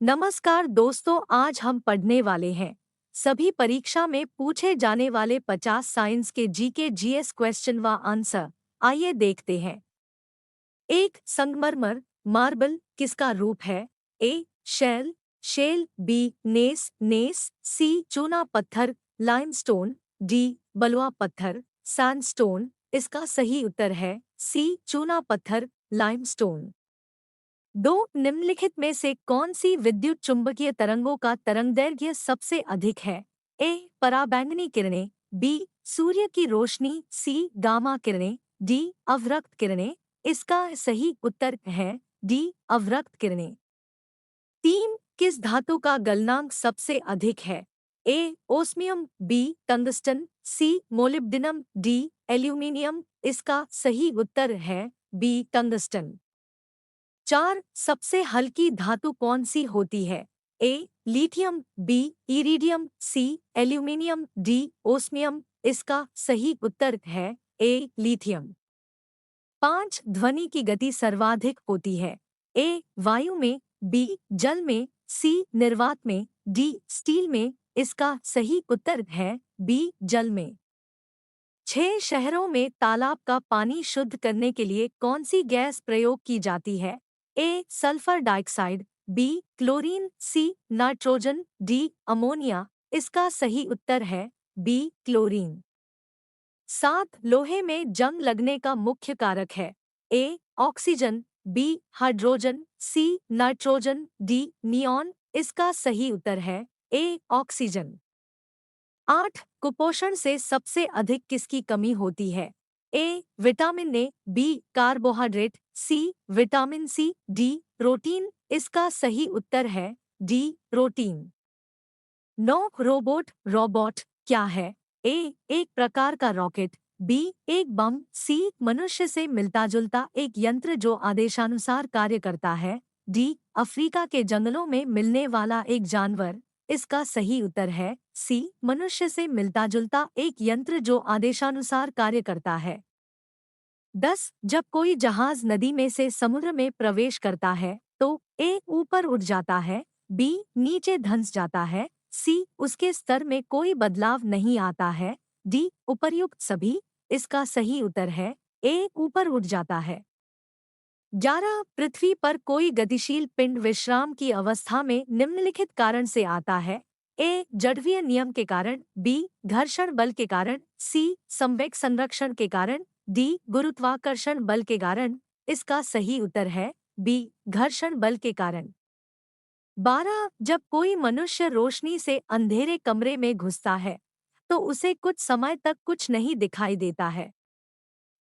नमस्कार दोस्तों, आज हम पढ़ने वाले हैं सभी परीक्षा में पूछे जाने वाले 50 साइंस के जीके जीएस क्वेश्चन व आंसर। आइए देखते हैं। एक संगमरमर मार्बल किसका रूप है? A shell, shell. बी नेस, नेस। सी चूना पत्थर लाइमस्टोन। डी बलुआ पत्थर सैंडस्टोन। इसका सही उत्तर है सी चूना पत्थर लाइमस्टोन। दो निम्नलिखित में से कौन सी विद्युत चुंबकीय तरंगों का तरंगदैर्घ्य सबसे अधिक है? ए पराबैंगनी किरणें। बी सूर्य की रोशनी। सी गामा किरणें। डी अवरक्त किरणें। इसका सही उत्तर है डी अवरक्त किरणें। तीन किस धातु का गलनांक सबसे अधिक है? A osmium. B tungsten. C molybdenum. D aluminium. इसका सही उत्तर है बी टंगस्टन। चार सबसे हल्की धातु कौन सी होती है? A lithium. B iridium. C aluminium. D osmium. इसका सही उत्तर है ए लिथियम। पांच ध्वनि की गति सर्वाधिक होती है? ए वायु में। बी जल में। सी निर्वात में। डी स्टील में। इसका सही उत्तर है बी जल में। 6 शहरों में तालाब का पानी शुद्ध करने के लिए कौन सी गैस प्रयोग की जाती है? A sulphur dioxide. B chlorine. C nitrogen. D ammonia. इसका सही उत्तर है बी क्लोरीन। 7 लोहे में जंग लगने का मुख्य कारक है? A oxygen. B hydrogen. C nitrogen. D neon. इसका सही उत्तर है ए ऑक्सीजन। 8 कुपोषण से सबसे अधिक किसकी कमी होती है? A vitamin A. B carbohydrate. C vitamin C. D protein. इसका सही उत्तर है डी प्रोटीन। 9 रोबोट रोबोट क्या है? ए एक प्रकार का रॉकेट। बी एक बम। सी मनुष्य से मिलता जुलता एक यंत्र जो आदेशानुसार कार्य करता है। डी अफ्रीका के जंगलों में मिलने वाला एक जानवर। इसका सही उत्तर है सी मनुष्य से मिलता जुलता एक यंत्र जो आदेशानुसार कार्य करता है। 10 जब कोई जहाज नदी में से समुद्र में प्रवेश करता है तो ए ऊपर उठ जाता है। बी नीचे धंस जाता है। सी उसके स्तर में कोई बदलाव नहीं आता है। डी उपर्युक्त सभी। इसका सही उत्तर है ए ऊपर उठ जाता है। 11 पृथ्वी पर कोई गतिशील पिंड विश्राम की अवस्था में निम्नलिखित कारण से आता है? ए जड़वीय नियम के कारण। बी घर्षण बल के कारण। सी संवेग संरक्षण के कारण। डी गुरुत्वाकर्षण बल के कारण। इसका सही उत्तर है बी घर्षण बल के कारण। 12 जब कोई मनुष्य रोशनी से अंधेरे कमरे में घुसता है तो उसे कुछ समय तक कुछ नहीं दिखाई देता है।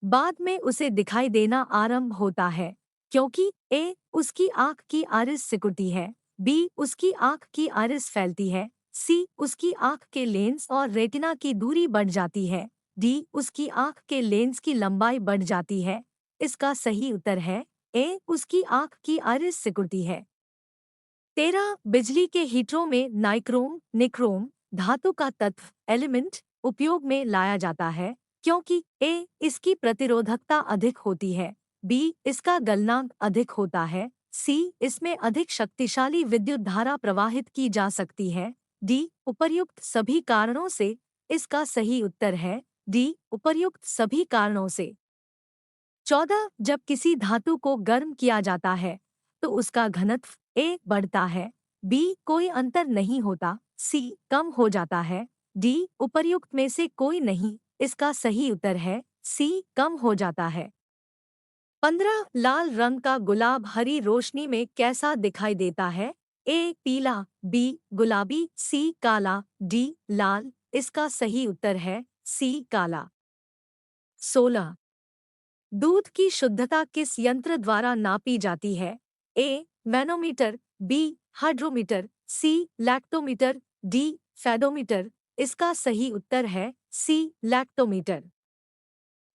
बाद में उसे दिखाई देना आरंभ होता है क्योंकि ए उसकी आंख की आरिस सिकुड़ती है। बी उसकी आंख की आरिस फैलती है। सी उसकी आंख के लेंस और रेटिना की दूरी बढ़ जाती है। डी उसकी आंख के लेंस की लंबाई बढ़ जाती है। इसका सही उत्तर है ए उसकी आंख की आरिस सिकुड़ती है। 13 बिजली के हीटरों में नाइक्रोम निक्रोम धातु का तत्व एलिमेंट उपयोग में लाया जाता है क्योंकि ए इसकी प्रतिरोधकता अधिक होती है। बी इसका गलनांक अधिक होता है। सी इसमें अधिक शक्तिशाली विद्युत धारा प्रवाहित की जा सकती है। डी उपर्युक्त सभी कारणों से। इसका सही उत्तर है डी उपर्युक्त सभी कारणों से। 14 जब किसी धातु को गर्म किया जाता है तो उसका घनत्व ए बढ़ता है। बी कोई अंतर नहीं होता। सी कम हो जाता है। डी उपर्युक्त में से कोई नहीं। इसका सही उत्तर है सी कम हो जाता है। 15 लाल रंग का गुलाब हरी रोशनी में कैसा दिखाई देता है? ए पीला। बी गुलाबी। सी काला। डी लाल। इसका सही उत्तर है सी काला। 16 दूध की शुद्धता किस यंत्र द्वारा नापी जाती है? A manometer. B hydrometer. C lactometer. D pedometer. इसका सही उत्तर है सी लैक्टोमीटर।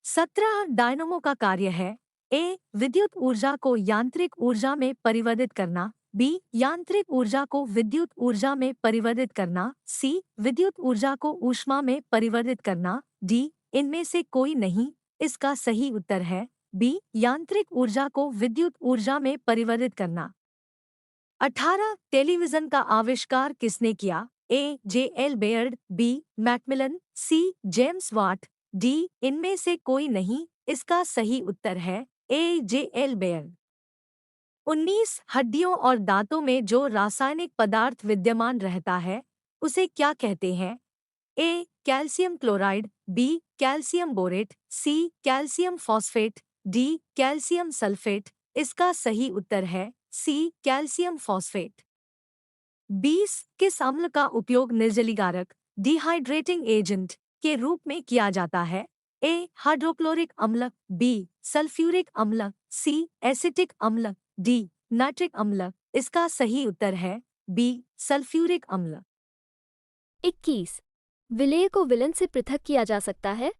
17 डायनमो का कार्य है? ए विद्युत ऊर्जा को यांत्रिक ऊर्जा में परिवर्तित करना। बी यांत्रिक ऊर्जा को विद्युत ऊर्जा में परिवर्तित करना। सी विद्युत ऊर्जा को ऊष्मा में परिवर्तित करना। डी इनमें से कोई नहीं। इसका सही उत्तर है बी यांत्रिक ऊर्जा को विद्युत ऊर्जा में परिवर्तित करना। 18 टेलीविजन का आविष्कार किसने किया? A. J L. Baird, B. Macmillan, C. James Watt, D. इनमें से कोई नहीं। इसका सही उत्तर है ए. जे.एल. बेयर्ड। 19 हड्डियों और दांतों में जो रासायनिक पदार्थ विद्यमान रहता है उसे क्या कहते हैं? A. Calcium chloride, B. Calcium borate, C. Calcium phosphate, D. Calcium sulphate. इसका सही उत्तर है सी. Calcium phosphate. 20 किस अम्ल का उपयोग निर्जलीकारक डिहाइड्रेटिंग एजेंट के रूप में किया जाता है? ए. हाइड्रोक्लोरिक अम्ल, बी. सल्फ्यूरिक अम्ल, सी. एसिटिक अम्ल, डी. नाइट्रिक अम्ल। इसका सही उत्तर है बी. सल्फ्यूरिक अम्ल। 21 विलेय को विलन से पृथक किया जा सकता है?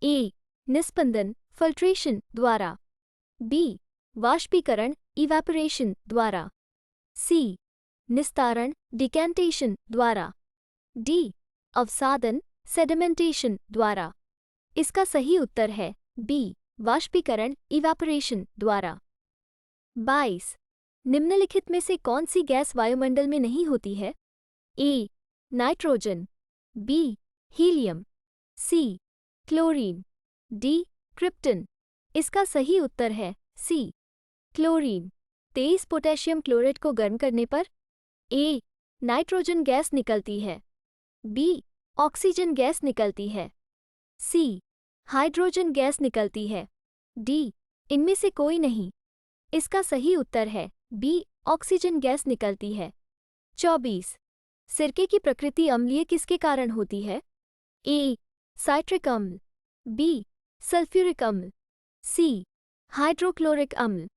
ए. निस्पंदन फिल्ट्रेशन द्वारा, बी. वाष्पीकरण इवैपोरेशन द्वारा, सी. निस्तारण डिकैंटेशन द्वारा, डी. अवसादन सेडिमेंटेशन द्वारा। इसका सही उत्तर है बी. वाष्पीकरण इवैपोरेशन द्वारा। 22 निम्नलिखित में से कौन सी गैस वायुमंडल में नहीं होती है? A. Nitrogen, B. Helium, C. Chlorine, D. Krypton. इसका सही उत्तर है सी. क्लोरीन। 23 पोटेशियम क्लोराइड को गर्म करने पर ए. नाइट्रोजन गैस निकलती है, बी. ऑक्सीजन गैस निकलती है, सी. हाइड्रोजन गैस निकलती है, डी. इनमें से कोई नहीं। इसका सही उत्तर है बी. ऑक्सीजन गैस निकलती है। 24 सिरके की प्रकृति अम्लीय किसके कारण होती है? ए. साइट्रिक अम्ल, बी. सल्फ्यूरिक अम्ल, सी. हाइड्रोक्लोरिक अम्ल,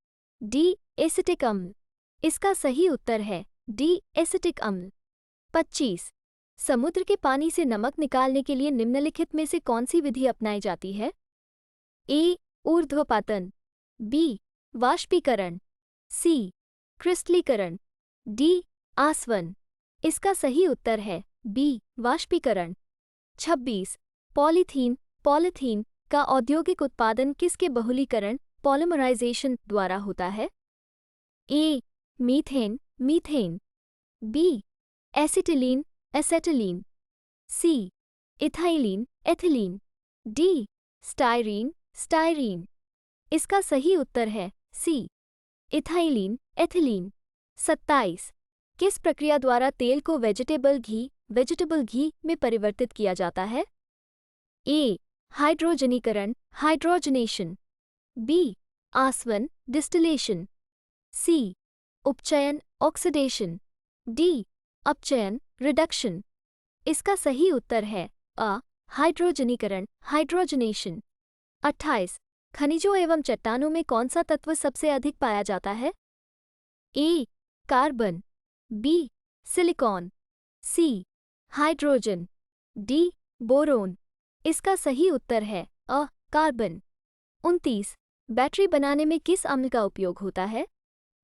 डी. एसिटिक अम्ल। इसका सही उत्तर है डी. एसिटिक अम्ल। 25 समुद्र के पानी से नमक निकालने के लिए निम्नलिखित में से कौन सी विधि अपनाई जाती है? ए. ऊर्ध्वपातन, बी. वाष्पीकरण, सी. क्रिस्टलीकरण, डी. आसवन। इसका सही उत्तर है बी. वाष्पीकरण। 26 पॉलीथीन का औद्योगिक उत्पादन किसके बहुलीकरण पॉलिमराइजेशन द्वारा होता है? A. Methane, B. Acetylene, C. Ethylene, D. Styrene. इसका सही उत्तर है सी. एथिलीन। 27 किस प्रक्रिया द्वारा तेल को वेजिटेबल घी में परिवर्तित किया जाता है? ए. हाइड्रोजनीकरण हाइड्रोजनेशन, बी. आसवन डिस्टिलेशन, सी. उपचयन ऑक्सीडेशन, डी. अपचयन रिडक्शन। इसका सही उत्तर है अ. हाइड्रोजनीकरण हाइड्रोजनेशन। 28 खनिजों एवं चट्टानों में कौन सा तत्व सबसे अधिक पाया जाता है? A. Carbon, B. Silicon, C. Hydrogen, D. Boron. इसका सही उत्तर है अ. कार्बन। 29 बैटरी बनाने में किस अम्ल का उपयोग होता है?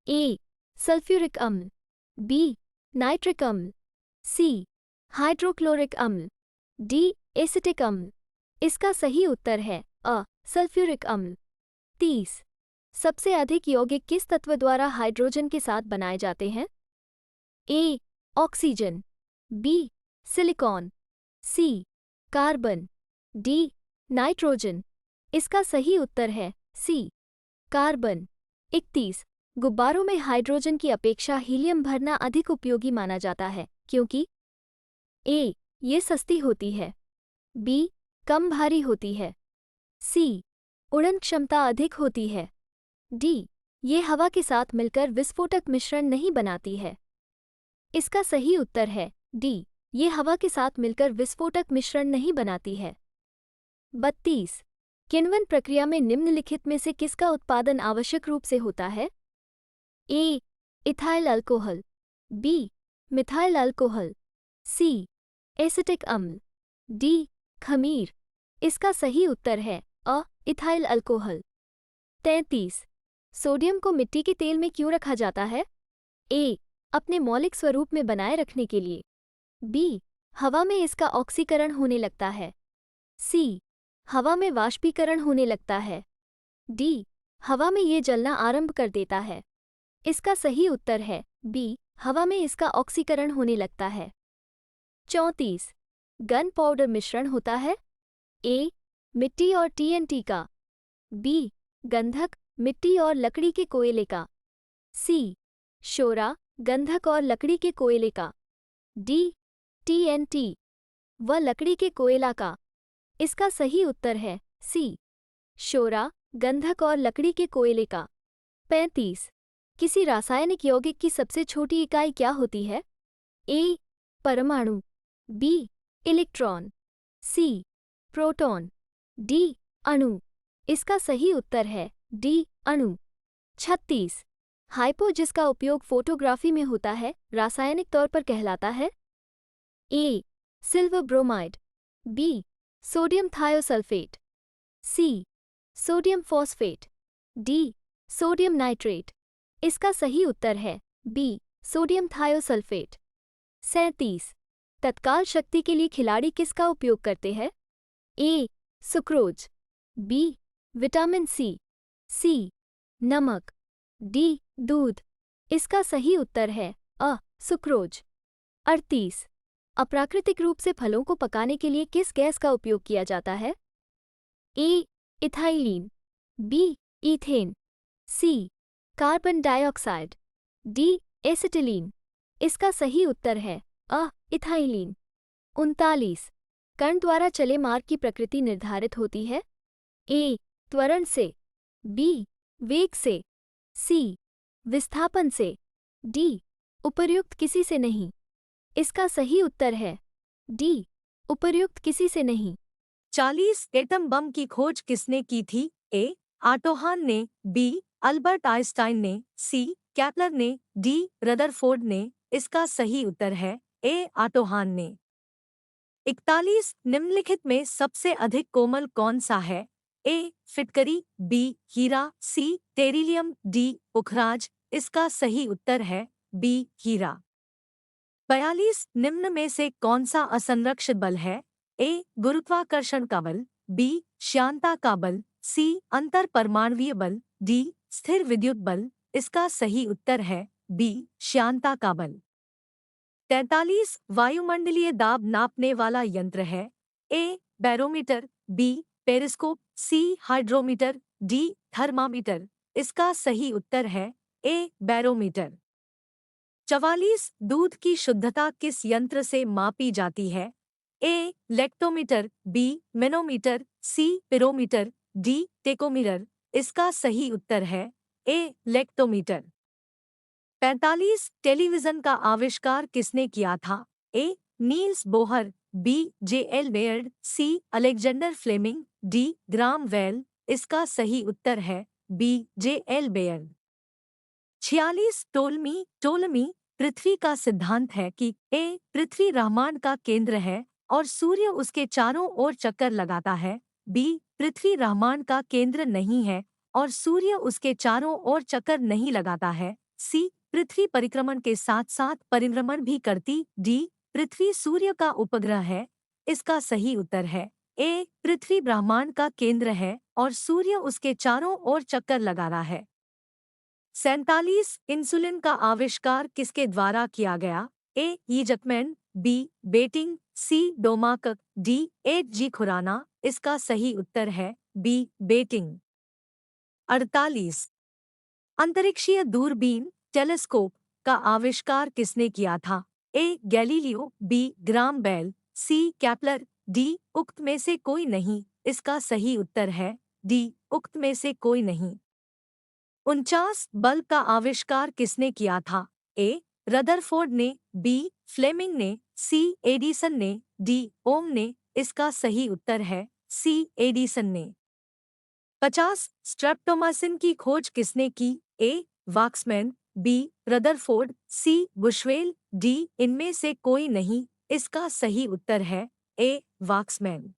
ए. सल्फ्यूरिक अम्ल, बी. नाइट्रिक अम्ल, सी. हाइड्रोक्लोरिक अम्ल, डी. एसिटिक अम्ल। इसका सही उत्तर है अ. सल्फ्यूरिक अम्ल। 30 सबसे अधिक यौगिक किस तत्व द्वारा हाइड्रोजन के साथ बनाए जाते हैं? A. Oxygen, B. Silicon, C. Carbon, D. Nitrogen. इसका सही उत्तर है सी. कार्बन। 31 गुब्बारों में हाइड्रोजन की अपेक्षा हीलियम भरना अधिक उपयोगी माना जाता है क्योंकि ए. ये सस्ती होती है, बी. कम भारी होती है, सी. उड़न क्षमता अधिक होती है, डी. ये हवा के साथ मिलकर विस्फोटक मिश्रण नहीं बनाती है। इसका सही उत्तर है डी. ये हवा के साथ मिलकर विस्फोटक मिश्रण नहीं बनाती है। 32 किण्वन प्रक्रिया में निम्नलिखित में से किसका उत्पादन आवश्यक रूप से होता है? A. Ethyl alcohol, B. Methyl alcohol, C. Acetic अम्ल, डी. खमीर। इसका सही उत्तर है अ. Ethyl alcohol. 33 सोडियम को मिट्टी के तेल में क्यों रखा जाता है? ए. अपने मौलिक स्वरूप में बनाए रखने के लिए, बी. हवा में इसका ऑक्सीकरण होने लगता है, सी. हवा में वाष्पीकरण होने लगता है, डी. हवा में ये जलना आरंभ कर देता है। इसका सही उत्तर है बी हवा में इसका ऑक्सीकरण होने लगता है। 34 गन पाउडर मिश्रण होता है। ए मिट्टी और टीएनटी का, बी गंधक मिट्टी और लकड़ी के कोयले का, सी शोरा गंधक और लकड़ी के कोयले का, डी टीएनटी व लकड़ी के कोयला का। इसका सही उत्तर है सी शोरा गंधक और लकड़ी के कोयले का। 35 किसी रासायनिक यौगिक की सबसे छोटी इकाई क्या होती है? ए परमाणु, B electron, C proton, D अणु। इसका सही उत्तर है डी अणु। 36 हाइपो जिसका उपयोग फोटोग्राफी में होता है रासायनिक तौर पर कहलाता है। A silver bromide, B sodium thiosulphate, C sodium phosphate, D sodium nitrate. इसका सही उत्तर है बी सोडियम थायोसल्फेट। 37 तत्काल शक्ति के लिए खिलाड़ी किसका उपयोग करते हैं? ए सुक्रोज, बी विटामिन सी नमक, डी दूध। इसका सही उत्तर है अ सुक्रोज। 38 अप्राकृतिक रूप से फलों को पकाने के लिए किस गैस का उपयोग किया जाता है? ए इथाइलीन, बी ईथेन, सी कार्बन डाइऑक्साइड, डी एसिटिलीन। इसका सही उत्तर है अ इथाइलीन। 39 कण द्वारा चले मार्ग की प्रकृति निर्धारित होती है। ए त्वरण से, बी वेग से, सी विस्थापन से, डी उपर्युक्त किसी से नहीं। इसका सही उत्तर है डी उपर्युक्त किसी से नहीं। 40 एटम बम की खोज किसने की थी? ए आटोहान ने, बी अल्बर्ट आइंस्टाइन ने, सी कैपलर ने, डी रदरफोर्ड ने। इसका सही उत्तर है ए आटोहान ने। 41 निम्नलिखित में सबसे अधिक कोमल कौन सा है? ए फिटकरी, बी हीरा, सी टेरिलियम, डी पुखराज। इसका सही उत्तर है बी हीरा। 42 निम्न में से कौन सा असंरक्षित बल है? ए गुरुत्वाकर्षण का बल, बी श्यानता का बल, सी अंतर परमाणुवीय बल, डी स्थिर विद्युत बल। इसका सही उत्तर है बी श्यानता का बल। 43 वायुमंडलीय दाब नापने वाला यंत्र है। ए बैरोमीटर, बी पेरिस्कोप, सी हाइड्रोमीटर, डी थर्मामीटर। इसका सही उत्तर है ए बैरोमीटर। 44 दूध की शुद्धता किस यंत्र से मापी जाती है? ए लेक्टोमीटर, बी मैनोमीटर, सी पिरोमीटर, डी टेकोमीटर। इसका सही उत्तर है ए लेक्टोमीटर। 45 टेलीविजन का आविष्कार किसने किया था? A Niels Bohr, B जे.एल. Baird, C Alexander Fleming, D gram well. इसका सही उत्तर है बी जे.एल. बेयर्ड। 46 टोलमी पृथ्वी का सिद्धांत है कि ए पृथ्वी ब्रह्मांड का केंद्र है और सूर्य उसके चारों ओर चक्कर लगाता है, बी पृथ्वी ब्रह्मांड का केंद्र नहीं है और सूर्य उसके चारों ओर चक्कर नहीं लगाता है, सी पृथ्वी परिक्रमण के साथ साथ परिभ्रमण भी करती, डी पृथ्वी सूर्य का उपग्रह है। इसका सही उत्तर है ए पृथ्वी ब्रह्मांड का केंद्र है और सूर्य उसके चारों ओर चक्कर लगा रहा है। 47 इंसुलिन का आविष्कार किसके द्वारा किया गया? ए ईजकमैन, बी बेटिंग, सी डोमाकक, डी एच.जी. खुराना। इसका सही उत्तर है बी बेटिंग। 48 अंतरिक्षीय दूरबीन टेलीस्कोप का आविष्कार किसने किया था? A Galileo, B Graham Bell, C Kepler, D उक्त में से कोई नहीं। इसका सही उत्तर है डी उक्त में से कोई नहीं। 49 बल्ब का आविष्कार किसने किया था? ए रदरफोर्ड ने, बी फ्लेमिंग ने, सी एडिसन ने, डी ओम ने। इसका सही उत्तर है सी एडिसन ने। 50 स्ट्रेप्टोमाइसिन की खोज किसने की? ए वाक्समैन, बी रदरफोर्ड, सी बुशवेल, डी इनमें से कोई नहीं। इसका सही उत्तर है ए वाक्समैन।